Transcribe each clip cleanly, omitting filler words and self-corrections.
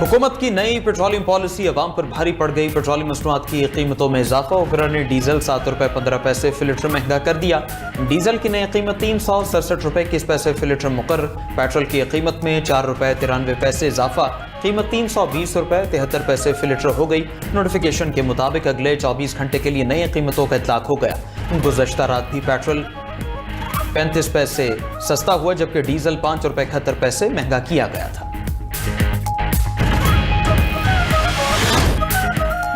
हुकूमत की नई पेट्रोलियम पॉलिसी अवाम पर भारी पड़ गई। पेट्रोलियम मसनूआत की कीमतों में इजाफा होकर ने डीजल 7 रुपये 15 पैसे फी लीटर महंगा कर दिया। डीजल की नई कीमत 367 रुपये 21 पैसे फी लीटर मुकर्रर। पेट्रोल की कीमत में 4 रुपये 93 पैसे इजाफा, कीमत 320 रुपये 73 पैसे फी लीटर हो गई। नोटिफिकेशन के मुताबिक अगले 24 घंटे के लिए नई कीमतों का इतलाक हो गया। गुज़श्ता रात भी पेट्रोल 35 पैसे सस्ता हुआ, जबकि डीजल 5 रुपये 71 पैसे महंगा किया गया था।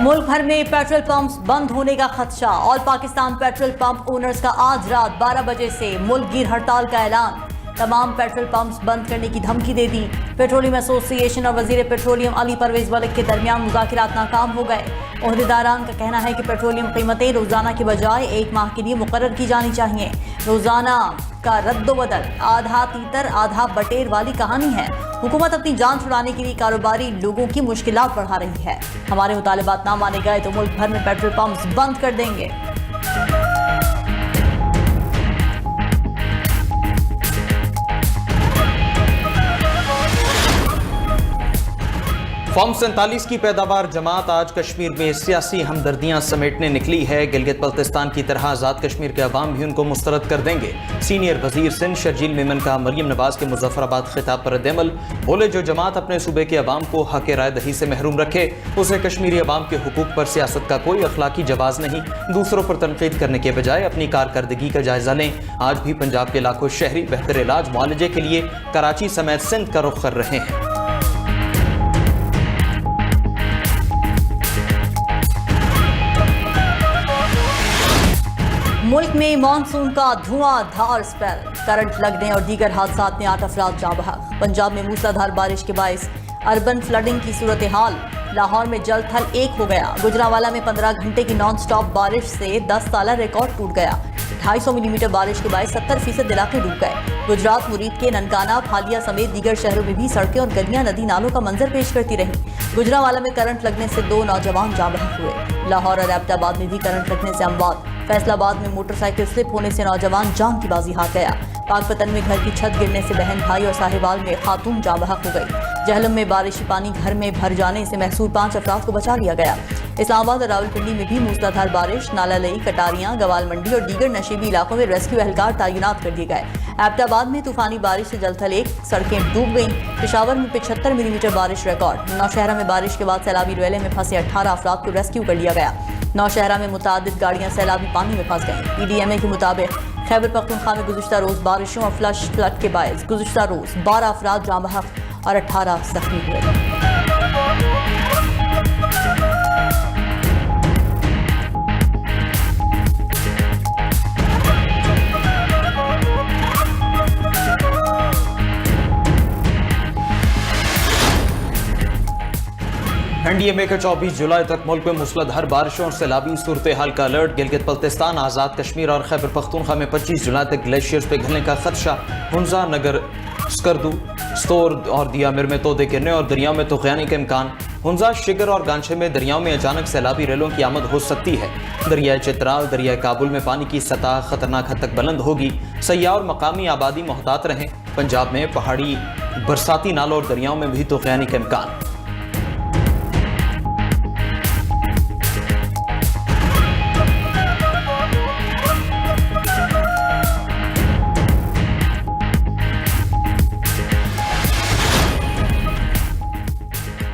मुल्क भर में पेट्रोल पंप्स बंद होने का खदशा। All Pakistan petrol pump owners का आज रात 12 बजे से मुल्क गिर हड़ताल का ऐलान। तमाम पेट्रोल पंप्स बंद करने की धमकी दे दी। पेट्रोलियम एसोसिएशन और वजीर पेट्रोलियम अली परवेज मलिक के दरमियान मुज़ाकिरात नाकाम हो गए। ओहदेदारान का कहना है कि पेट्रोलियम कीमतें रोजाना के बजाय 1 माह के लिए मुकर्रर की जानी चाहिए। रोजाना का रद्दोबदल आधा तीतर आधा बटेर वाली कहानी है। हुकूमत अपनी जान छुड़ाने के लिए कारोबारी लोगों की मुश्किलात बढ़ा रही है। हमारे मुतालिबात ना माने गए तो मुल्क भर में पेट्रोल पंप्स बंद कर देंगे। फॉर्म 47 की पैदावार जमात आज कश्मीर में सियासी हमदर्दियां समेटने निकली है। गिलगित बल्तिस्तान की तरह आज़ाद कश्मीर के अवाम भी उनको मुस्तरद कर देंगे। सीनियर वजीर सिंध शर्जील मेमन का मरियम नवाज के मुजफ्फराबाद खिताब पर रद्द-ए-अमल। बोले, जो जमात अपने सूबे के अवाम को हक राय दही से महरूम रखे उसे कश्मीरी अवाम के हुकूक पर सियासत का कोई अखलाकी जवाज नहीं। दूसरों पर तनकीद करने के बजाय अपनी कारकर्दगी का जायजा लें। आज भी पंजाब के लाखों शहरी बेहतर इलाज मुआलजे के लिए कराची समेत सिंध का रुख कर रहे हैं। मुल्क में मानसून का धुआंधार स्पेल, करंट लगने और दीगर हादसात में 8 अफराद जाँ बहक। पंजाब में मूसलाधार बारिश के बायस अर्बन फ्लडिंग की सूरत हाल। लाहौर में जल थल एक हो गया। गुजरांवाला में 15 घंटे की नॉन स्टॉप बारिश से 10 साला रिकॉर्ड टूट गया। 250 मिलीमीटर बारिश के बाद 70% इलाके डूब गए। गुजरात मुरीद के ननकाना, फालिया समेत दीगर शहरों में भी सड़कें और गलियां नदी नालों का मंजर पेश करती रहीं। गुजरांवाला में करंट लगने से 2 नौजवान जाँ बहक हुए। लाहौर और एबटाबाद में भी करंट लगने से अमवात। फैसलाबाद में मोटरसाइकिल स्लिप होने से नौजवान जान की बाजी हार गया। पाकपतन में घर की छत गिरने से बहन भाई और साहिवाल में खातून जाँ बहक हो गई। जहलम में बारिशी पानी घर में भर जाने से महसूर 5 अफराद को बचा लिया गया। इस्लामाबाद और रावलपिंडी में भी मूसलाधार बारिश। नालालई, कटारियां, गवाल मंडी और दीगर नशीबी इलाकों में रेस्क्यू एहलकार तैनात कर दिए गए। एबटाबाद में तूफानी बारिश से जलथल एक, सड़कें डूब गईं। पेशावर में 75 मिलीमीटर बारिश रिकॉर्ड। नौशहरा में बारिश के बाद सैलाबी रेले में फंसे 18 अफराद को रेस्क्यू कर लिया गया। नौशहरा में मुतादिद गाड़ियां सैलाबी पानी में फंस गईं। PDMA के मुताबिक खैबर पख्तूनख्वा में गुज़श्ता रोज बारिशों और फ्लड के बायस गुज़श्ता रोज 12 अफराद जाँ बहक और 18 जख्मी हुए। NDMA के 24 जुलाई तक मुल्क में मूसलाधार बारिशों और सैलाबी सूरत हाल का अलर्ट। गिलगित बल्तिस्तान, आज़ाद कश्मीर और खैबर पख्तूनख्वा में 25 जुलाई तक ग्लेशियर्स पिघलने का खदशा। हुंजा, नगर, स्कर्दू, स्तोर और दियामिर में तोदे गिरने और दरियाओं में तूफ़ानी का इम्कान। हुंजा, शिगर और गांछे में दरियाओं में अचानक सैलाबी रेलों की आमद हो सकती है। दरियाए चित्राल, दरियाए काबुल में पानी की सतह खतरनाक हद तक बुलंद होगी। सयाह और मकामी आबादी मोहतात रहें। पंजाब में पहाड़ी बरसाती नालों और दरियाओं में भी तूफ़ानी का इम्कान।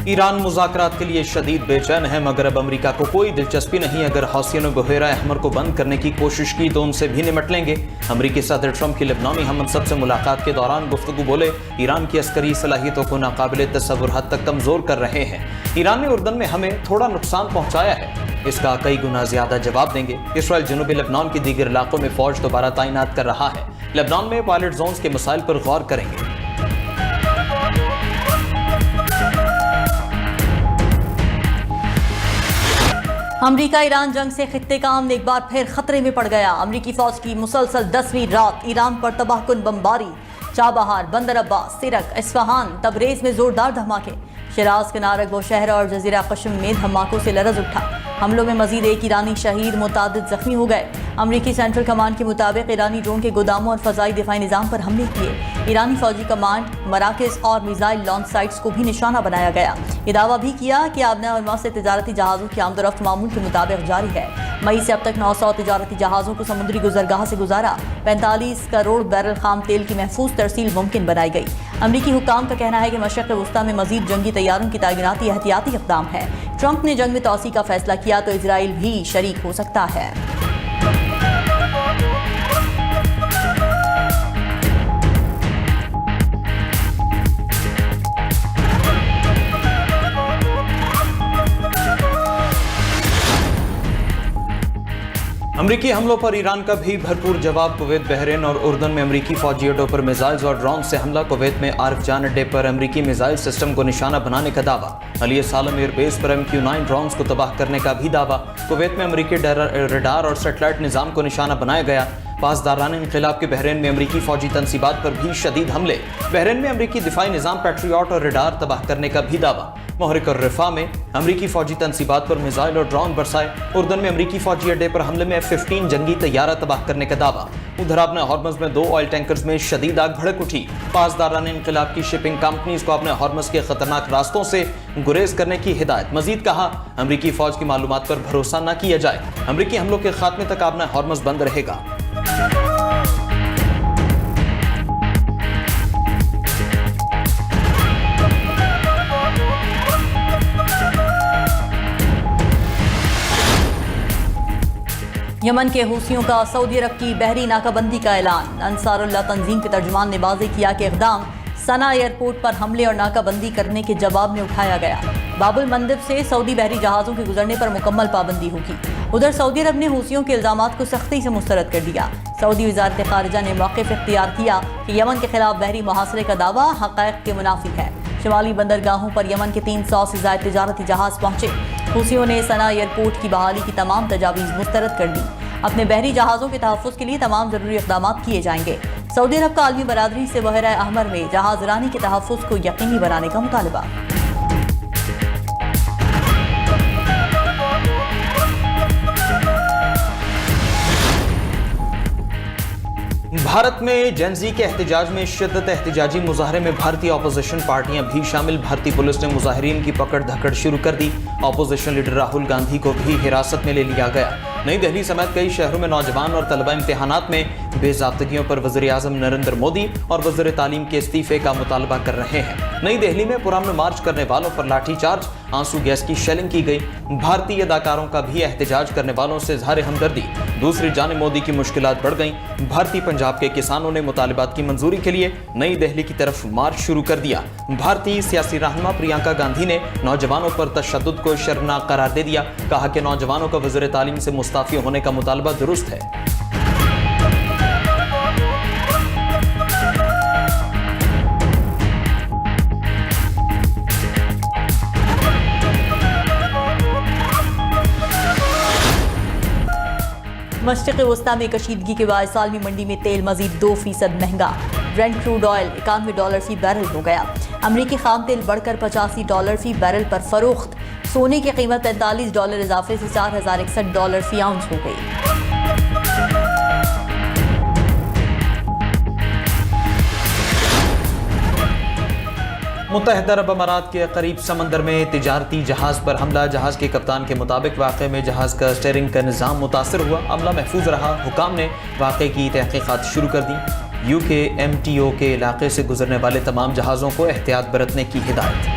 ईरान मुज़ाकरात के लिए शदीद बेचैन है, मगर अब अमरीका को कोई दिलचस्पी नहीं। अगर हौसियों ने बहेरा अहमर को बंद करने की कोशिश की तो उनसे भी निमट लेंगे। अमरीकी सदर ट्रंप की लेबनानी हममनसब से मुलाकात के दौरान गुफ्तगू बोले, ईरान की अस्करी सलाहियतों को नाकाबिले तसव्वुर हद तक कमज़ोर कर रहे हैं। ईरान ने उर्दन में हमें थोड़ा नुकसान पहुँचाया है, इसका कई गुना ज्यादा जवाब देंगे। इसराइल जनूबी लेबनान के दीगर इलाकों में फौज दोबारा तैनात कर रहा है। लेबनान में पायलट जोन्स के मसाइल पर गौर करेंगे। अमरीका ईरान जंग से खित्ते का अमन एक बार फिर खतरे में पड़ गया। अमरीकी फौज की मुसलसल 10वीं रात ईरान पर तबाहकुन बमबारी। चाबहार, बंदर अब्बास, सिरक, इस्फहान, तबरेज में जोरदार धमाके। शिराज के नारग व शहर और जजीरा कश्म में धमाकों से लरज उठा। हमलों में मजीद एक ईरानी शहीद, मुतादिद जख्मी हो गए। अमरीकी सेंट्रल कमांड के मुताबिक ईरानी ड्रोन के गोदामों और फजाई दिफाई निज़ाम पर हमले किए। ईरानी फौजी कमांड, मराकज़ और मिसाइल लॉन्च साइट्स को भी निशाना बनाया गया। ये दावा भी किया कि आबना और से तजारती जहाज़ों की आमदोरफ्त मामूल के मुताबिक जारी है। मई से अब तक 900 तजारती जहाज़ों को समुद्री गुजरगाह से गुजारा। 45 करोड़ बैरल खाम तेल की महफूज तरसील मुमकिन बनाई गई। अमरीकी हुक्काम का कहना है कि मशरक़ वस्ता में मजीद जंगी तैयारों की तैनाती एहतियाती इक़दाम है। ट्रंप ने जंग में तोसी का फैसला किया तो इजराइल भी शरीक हो सकता है। अमरीकी हमलों पर ईरान का भी भरपूर जवाब। कुवैत, बहरीन और उर्दन में अमरीकी फौजी अड्डों पर मिसाइल्स और ड्रोन से हमला। कुवैत में आरिफ जान अड्डे पर अमरीकी मिसाइल सिस्टम को निशाना बनाने का दावा। अली सालम एयरबेस पर MQ-9 ड्रोन्स को तबाह करने का भी दावा। कुवैत में अमरीकी रडार और सेटेलाइट निज़ाम को निशाना बनाया गया। पासदारान इनक़िलाब के बहरीन में अमरीकी फौजी तनसीबात पर भी शदीद हमले। बहरीन में अमरीकी दिफाई निज़ाम पैट्रियट और रडार तबाह करने का भी दावा। मोहरिक और रिफा में अमरीकी फौजी तनसीबात पर मिसाइल और ड्रोन बरसाए। उर्दन में अमरीकी फौजी अड्डे पर हमले में F-15 जंगी तैयारा तबाह करने का दावा। उधर अपने हॉर्मज़ में 2 ऑयल टैंकर्स में शदीद आग भड़क उठी। पासदारान इनक़िलाब की शिपिंग कंपनीज को अपने हॉर्मज़ के खतरनाक रास्तों से गुरेज करने की हिदायत। मजीद कहा, अमरीकी फौज की मालूमात पर भरोसा न किया जाए। अमरीकी हमलों के खात्मे तक अपना हॉर्मज़ बंद रहेगा। यमन के हूसियों का सऊदी अरब की बहरी नाकाबंदी का ऐलान। अंसारुल्लाह तंजीम के तर्जुमान ने वाज़ेह किया कि इक़दाम सना एयरपोर्ट पर हमले और नाकाबंदी करने के जवाब में उठाया गया। बाबुल मंदिब से सऊदी बहरी जहाज़ों के गुजरने पर मुकम्मल पाबंदी होगी। उधर सऊदी अरब ने हूसियों के इल्ज़ामात को सख्ती से मुस्तरद कर दिया। सऊदी वज़ारत ख़ारिजा ने मौक़िफ़ इख्तियार किया कि यमन के खिलाफ बहरी मुहासरे का दावा हक़ाइक़ के मुनाफी है। शिमाली बंदरगाहों पर यमन के 300 से ज़ायद तिजारती जहाज़ पहुंचे। हूसियों ने सना एयरपोर्ट की बहाली की तमाम तजावीज़ मुस्तरद कर दी। अपने बहरी जहाज़ों के तहफ़्फ़ुज़ के लिए तमाम ज़रूरी इक़दाम किए जाएंगे। सऊदी अरब का आलमी बरादरी से बहरा अहमर में जहाज़ रानी के तहफ़्फ़ुज़ को यकीनी बनाने का मुतालबा। भारत में जेनजी के एहतजाज में शिद्दत। एहतजाजी मुजाहरे में भारतीय अपोजिशन पार्टियां भी शामिल। भारतीय पुलिस ने मुजाहिरीन की पकड़ धकड़ शुरू कर दी। अपोजिशन लीडर राहुल गांधी को भी हिरासत में ले लिया गया। नई दिल्ली समेत कई शहरों में नौजवान और तलबा इम्तिहानात में बेज़ाब्तगियों पर वज़ीर-ए-आज़म नरेंद्र मोदी और वज़ीर तालीम के इस्तीफे का मुतालबा कर रहे हैं। नई दिल्ली में पुरअमन मार्च करने वालों पर लाठीचार्ज, आंसू गैस की शेलिंग की गई। भारतीय अदाकारों का भी एहतजाज करने वालों से इज़हार हमदर्दी। दूसरी जानिब मोदी की मुश्किलात बढ़ गईं। भारतीय पंजाब के किसानों ने मुतालिबात की मंजूरी के लिए नई दिल्ली की तरफ मार्च शुरू कर दिया। भारतीय सियासी रहनुमा प्रियंका गांधी ने नौजवानों पर तशद्दुद को शर्मनाक करार दे दिया। कहा कि नौजवानों का वज़ीर तालीम से मुस्ताफ़ी होने का मुतालबा दुरुस्त है। मशरिक़ वस्ता में कशीदगी के बायस आलमी मंडी में तेल मजीद 2% महंगा। ब्रेंट क्रूड ऑयल $91 फी बैरल हो गया। अमरीकी खाम तेल बढ़कर $85 फी बैरल पर फरोख्त। सोने की कीमत $45 इजाफे से $4061 फी आउंस हो गई। मुत्तहिदा अरब अमारात के करीब समंदर में तिजारती जहाज पर हमला। जहाज के कप्तान के मुताबिक वाक़े में जहाज का स्टीयरिंग का निज़ाम मुतासर हुआ। अमला महफूज रहा। हुकाम ने वाक़े की तहक़ीक़ात शुरू कर दी। UK MTO के इलाके से गुजरने वाले तमाम जहाज़ों को एहतियात बरतने की हिदायत।